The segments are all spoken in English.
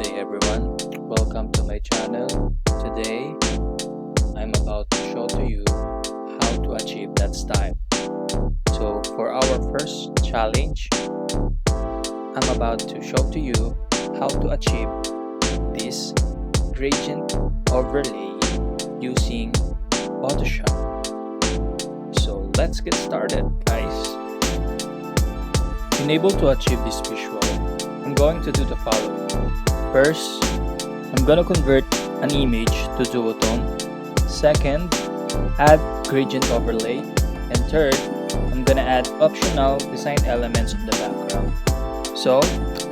day everyone, welcome to my channel. Today I'm about to show to you how to achieve that style. So for our first challenge, I'm about to show to you how to achieve this gradient overlay using Photoshop. So let's get started, guys. In able to achieve this visual, I'm going to do the following. First, I'm gonna convert an image to duotone. Second, add gradient overlay. And third, I'm gonna add optional design elements on the background. So,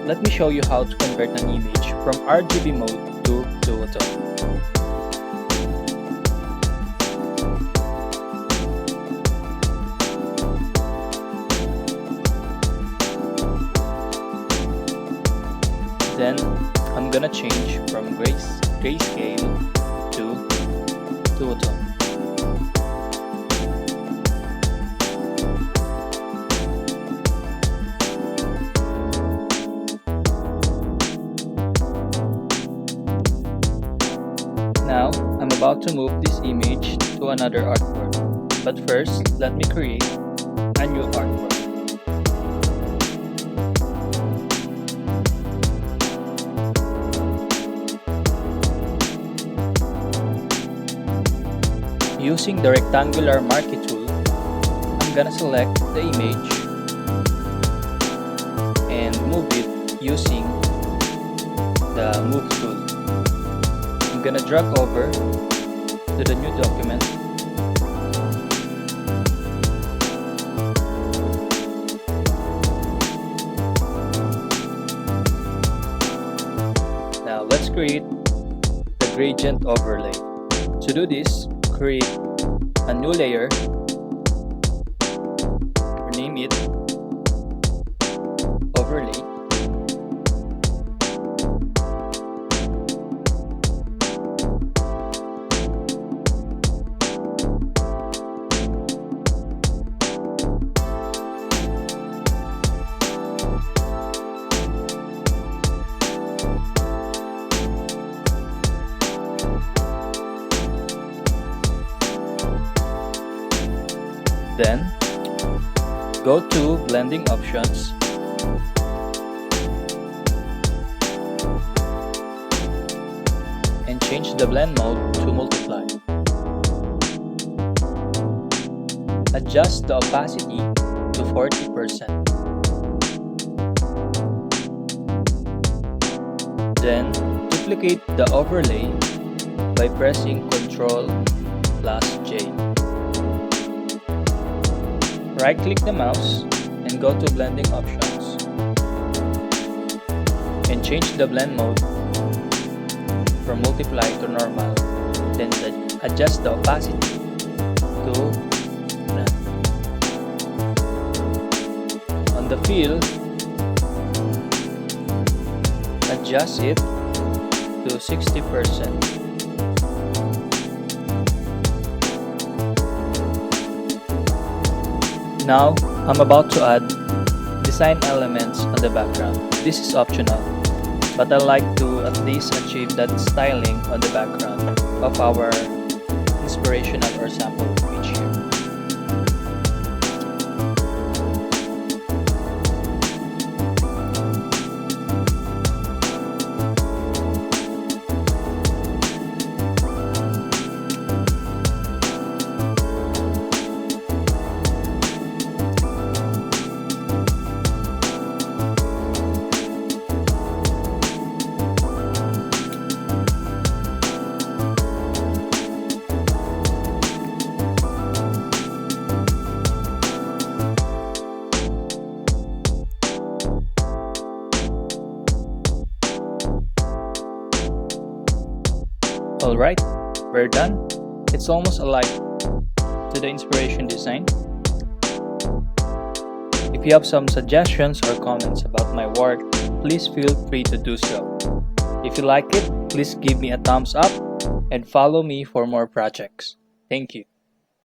let me show you how to convert an image from RGB mode to duotone. Then I'm gonna change from grayscale to duotone. Now I'm about to move this image to another artwork. But first, let me create a new artwork. Using the rectangular marquee tool, I'm gonna select the image and move it using the move tool. I'm gonna drag over to the new document. Now let's create the gradient overlay. To do this, create a new layer, rename it overlay, then go to blending options and change the blend mode to multiply. Adjust the opacity to 40%. Then duplicate the overlay by pressing Ctrl+J. Right-click the mouse and go to blending options and change the blend mode from multiply to normal. Then adjust the opacity to none. On the fill, adjust it to 60%. Now, I'm about to add design elements on the background. This is optional, but I like to at least achieve that styling on the background of our inspirational or sample image here. Alright, we're done. It's almost alike to the inspiration design. If you have some suggestions or comments about my work, please feel free to do so. If you like it, please give me a thumbs up and follow me for more projects. Thank you.